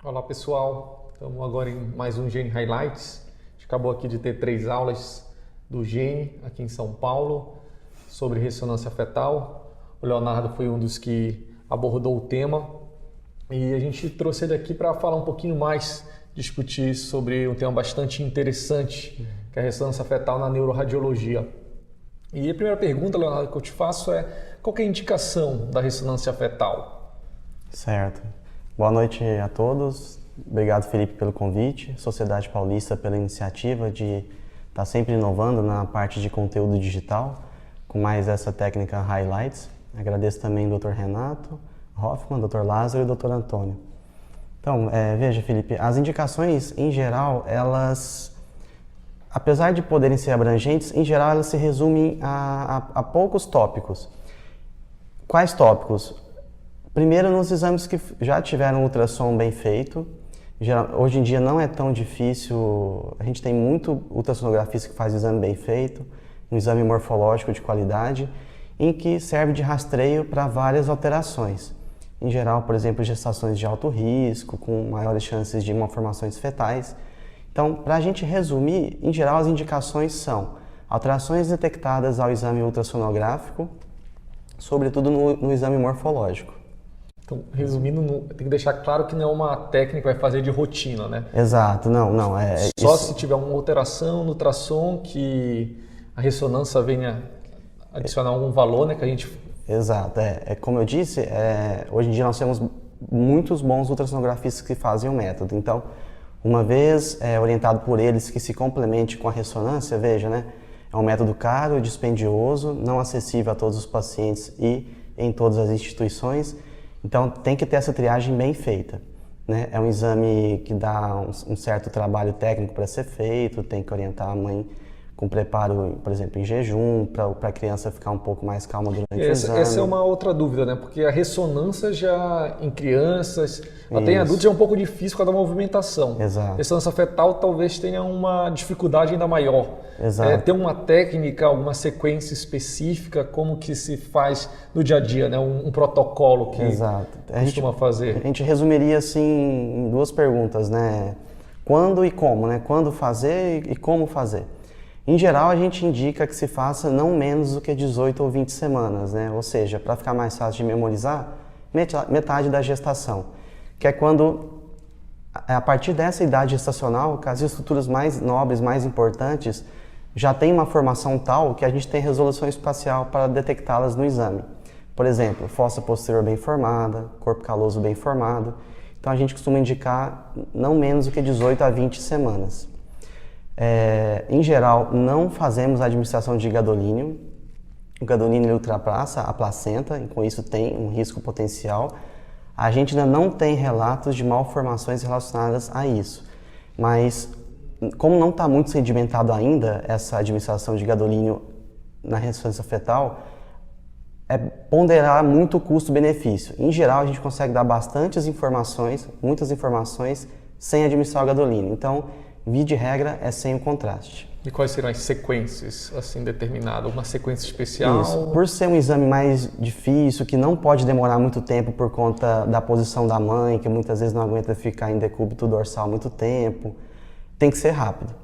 Olá pessoal, estamos agora em mais um Gene Highlights. A gente acabou aqui de ter 3 aulas do Gene aqui em São Paulo sobre ressonância fetal. O Leonardo foi um dos que abordou o tema e a gente trouxe ele aqui para falar um pouquinho mais, discutir sobre um tema bastante interessante, que é a ressonância fetal na neuroradiologia. E a primeira pergunta, Leonardo, que eu te faço é: qual que é a indicação da ressonância fetal? Certo. Boa noite a todos. Obrigado, Felipe, pelo convite. Sociedade Paulista pela iniciativa de estar sempre inovando na parte de conteúdo digital, com mais essa técnica Highlights. Agradeço também o Dr. Renato Hoffman, Dr. Lázaro e Dr. Antônio. Então, veja, Felipe, as indicações, em geral, elas, apesar de poderem ser abrangentes, em geral elas se resumem a poucos tópicos. Quais tópicos? Primeiro, nos exames que já tiveram ultrassom bem feito. Hoje em dia não é tão difícil, a gente tem muito ultrassonografista que faz o exame bem feito, um exame morfológico de qualidade, em que serve de rastreio para várias alterações. Em geral, por exemplo, gestações de alto risco, com maiores chances de malformações fetais. Então, para a gente resumir, em geral as indicações são alterações detectadas ao exame ultrassonográfico, sobretudo no exame morfológico. Então, resumindo, tem que deixar claro que não é uma técnica que vai fazer de rotina, né? Exato, não. Só se tiver uma alteração no ultrassom que a ressonância venha adicionar algum valor, né? Que a gente... Exato, como eu disse, hoje em dia nós temos muitos bons ultrassonografistas que fazem o método. Então, uma vez orientado por eles que se complemente com a ressonância, veja, né? É um método caro, dispendioso, não acessível a todos os pacientes e em todas as instituições. Então, tem que ter essa triagem bem feita, né? É um exame que dá um certo trabalho técnico para ser feito, tem que orientar a mãe com preparo, por exemplo, em jejum, para a criança ficar um pouco mais calma durante o exame. Essa é uma outra dúvida, né? Porque a ressonância já em crianças, até em adultos, já é um pouco difícil por causa da movimentação. Exato. Ressonância fetal talvez tenha uma dificuldade ainda maior. Exato. Tem uma técnica, alguma sequência específica, como que se faz no dia a dia, né? Um protocolo que costuma fazer. A gente resumiria assim em 2 perguntas, né? Quando e como, né? Quando fazer e como fazer. Em geral, a gente indica que se faça não menos do que 18 ou 20 semanas, né? Ou seja, para ficar mais fácil de memorizar, metade da gestação, que é quando, a partir dessa idade gestacional, que as estruturas mais nobres, mais importantes, já têm uma formação tal que a gente tem resolução espacial para detectá-las no exame. Por exemplo, fossa posterior bem formada, corpo caloso bem formado. Então, a gente costuma indicar não menos do que 18 a 20 semanas. Em geral, não fazemos a administração de gadolínio. O gadolínio ultrapassa a placenta, e com isso tem um risco potencial. A gente ainda não tem relatos de malformações relacionadas a isso. Mas, como não está muito sedimentado ainda essa administração de gadolínio na ressonância fetal, ponderar muito o custo-benefício. Em geral, a gente consegue dar muitas informações, sem administrar o gadolínio. Então, via de regra, é sem o contraste. E quais serão as sequências assim determinadas? Uma sequência especial? Isso. Por ser um exame mais difícil, que não pode demorar muito tempo por conta da posição da mãe, que muitas vezes não aguenta ficar em decúbito dorsal muito tempo, tem que ser rápido.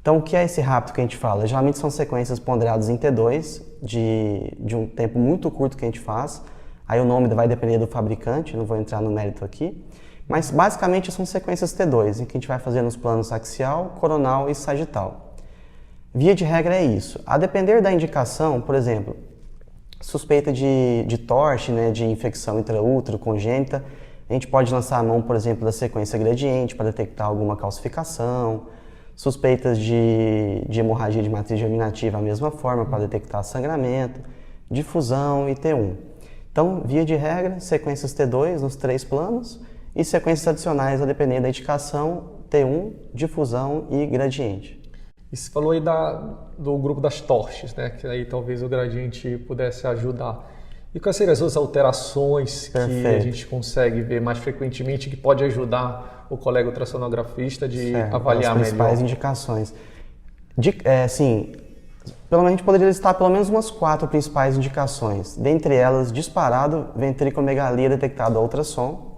Então, o que é esse rápido que a gente fala? Geralmente são sequências ponderadas em T2, de um tempo muito curto que a gente faz. Aí o nome vai depender do fabricante, não vou entrar no mérito aqui. Mas basicamente são sequências T2, em que a gente vai fazer nos planos axial, coronal e sagital. Via de regra é isso. A depender da indicação, por exemplo, suspeita de TORCH, né, de infecção intraútero congênita, a gente pode lançar a mão, por exemplo, da sequência gradiente para detectar alguma calcificação. Suspeitas de hemorragia de matriz germinativa, a mesma forma, para detectar sangramento, difusão e T1. Então, via de regra, sequências T2 nos 3 planos, e sequências adicionais a depender da indicação, T1, difusão e gradiente. E você falou aí do grupo das TORCHs, né? Que aí talvez o gradiente pudesse ajudar. E quais seriam as outras alterações que a gente consegue ver mais frequentemente que pode ajudar o colega ultrassonografista de avaliar melhor? As principais indicações. Pelo menos a gente poderia listar pelo menos umas 4 principais indicações. Dentre elas, disparado, ventriculomegalia detectada ao ultrassom.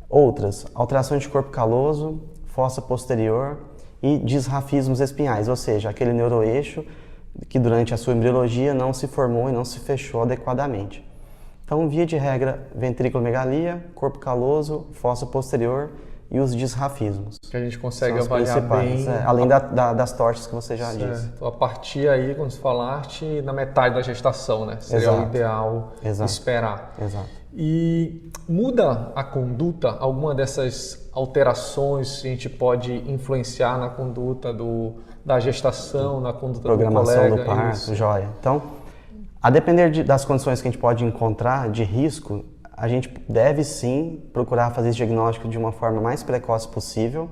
Outras, alterações de corpo caloso, fossa posterior e disrafismos espinhais, ou seja, aquele neuroeixo que durante a sua embriologia não se formou e não se fechou adequadamente. Então, via de regra, ventrículomegalia, corpo caloso, fossa posterior e os disrafismos. Que a gente consegue São as avaliar principais, bem. além das tortes que você já disse. A partir aí, quando você falaste, na metade da gestação, né? Seria o ideal esperar. Exato. E muda a conduta? Alguma dessas alterações a gente pode influenciar na conduta da gestação, na conduta programação do colega? Do parto, joia. Então, a depender das condições que a gente pode encontrar de risco, a gente deve sim procurar fazer esse diagnóstico de uma forma mais precoce possível,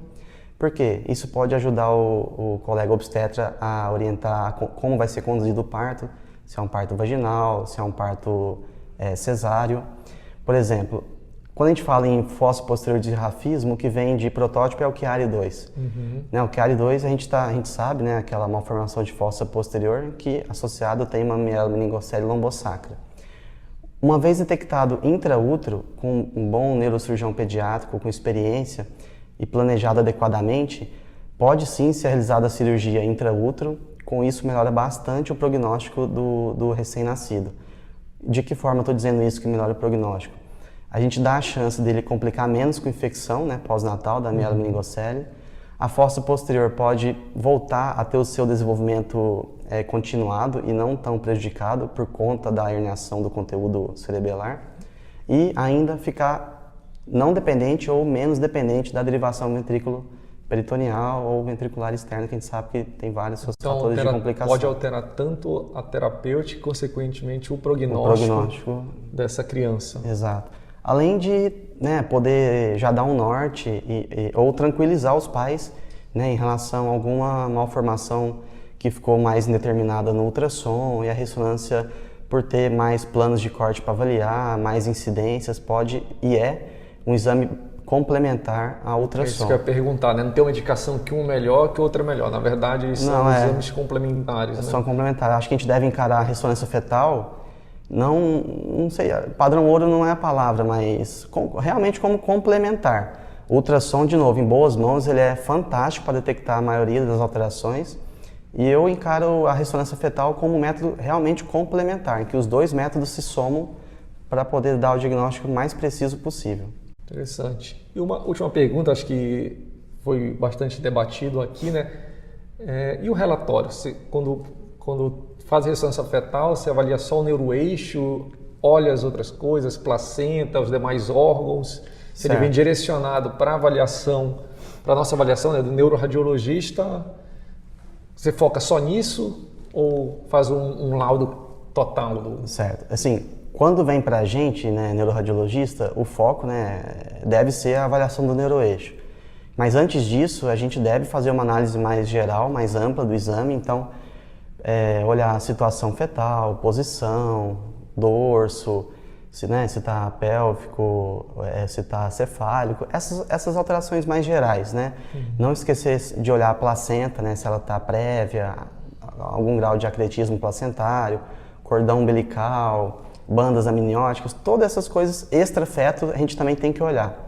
porque isso pode ajudar o colega obstetra a orientar como vai ser conduzido o parto, se é um parto vaginal, se é um parto cesáreo. Por exemplo, quando a gente fala em fossa posterior de disrafismo, o que vem de protótipo é o Chiari 2. Né, o Chiari 2 a gente sabe, né, aquela malformação de fossa posterior que associado tem uma mielomeningocele lombosacra. Uma vez detectado intraútero, com um bom neurocirurgião pediátrico com experiência e planejado adequadamente, pode sim ser realizada a cirurgia intraútero, com isso melhora bastante o prognóstico do recém-nascido. De que forma eu estou dizendo isso que melhora o prognóstico? A gente dá a chance dele complicar menos com infecção, né, pós-natal da mielomeningocele. A fossa posterior pode voltar a ter o seu desenvolvimento continuado e não tão prejudicado por conta da herniação do conteúdo cerebelar. E ainda ficar não dependente ou menos dependente da derivação ventrículo peritoneal ou ventricular externa, que a gente sabe que tem vários fatores de complicação. Pode alterar tanto a terapêutica e, consequentemente, o prognóstico dessa criança. Exato. Além de poder já dar um norte ou tranquilizar os pais, né, em relação a alguma malformação que ficou mais indeterminada no ultrassom, e a ressonância, por ter mais planos de corte para avaliar, mais incidências, pode e é um exame complementar a ultrassom. É isso que eu ia perguntar, né? Não tem uma indicação que um é melhor, que o outro é melhor. Na verdade, são exames complementares. São complementares. Acho que a gente deve encarar a ressonância fetal, não sei, padrão ouro não é a palavra, mas realmente como complementar. O ultrassom, de novo, em boas mãos, ele é fantástico para detectar a maioria das alterações. E eu encaro a ressonância fetal como um método realmente complementar, em que os dois métodos se somam para poder dar o diagnóstico mais preciso possível. Interessante. E uma última pergunta, acho que foi bastante debatido aqui, né? E o relatório? Quando faz a ressonância fetal, você avalia só o neuroeixo, olha as outras coisas, placenta, os demais órgãos, se ele vem direcionado para avaliação, para a nossa avaliação, né, do neuroradiologista, você foca só nisso ou faz um laudo total? Certo. Assim, quando vem para a gente, né, neuroradiologista, o foco, né, deve ser a avaliação do neuroeixo. Mas antes disso, a gente deve fazer uma análise mais geral, mais ampla do exame, então olhar a situação fetal, posição, dorso, se está pélvico, se está cefálico, essas alterações mais gerais, né? Não esquecer de olhar a placenta, né, se ela está prévia, algum grau de acretismo placentário, cordão umbilical, bandas amnióticas, todas essas coisas extra-feto a gente também tem que olhar.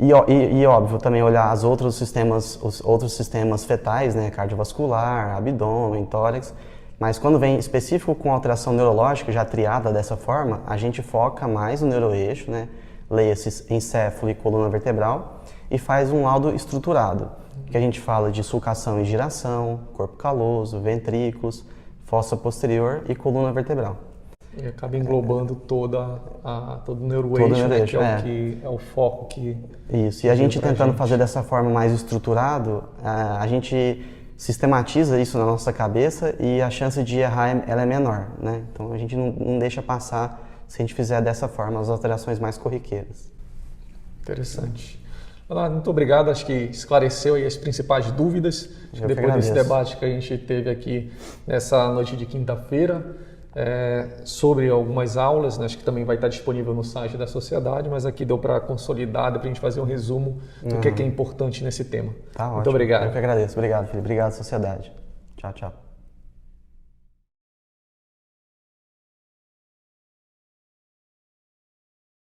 E óbvio, também olhar os outros sistemas fetais, né, cardiovascular, abdômen, tórax. Mas quando vem específico com alteração neurológica, já triada dessa forma, a gente foca mais no neuroeixo, né? Leia-se encéfalo e coluna vertebral, e faz um laudo estruturado, que a gente fala de sulcação e giração, corpo caloso, ventrículos, fossa posterior e coluna vertebral. E acaba englobando todo o neuroeixo, né, que é o foco que... Isso, e a gente tentando fazer dessa forma mais estruturado, a gente sistematiza isso na nossa cabeça e a chance de errar ela é menor, né? Então a gente não deixa passar, se a gente fizer dessa forma, as alterações mais corriqueiras. Interessante. Leonardo, muito obrigado, acho que esclareceu aí as principais dúvidas. Depois desse debate que a gente teve aqui nessa noite de quinta-feira, sobre algumas aulas, né, acho que também vai estar disponível no site da sociedade, mas aqui deu para consolidar, deu para a gente fazer um resumo do que é importante nesse tema. Tá ótimo. Muito obrigado. Eu que agradeço. Obrigado, Felipe. Obrigado, sociedade. Tchau, tchau.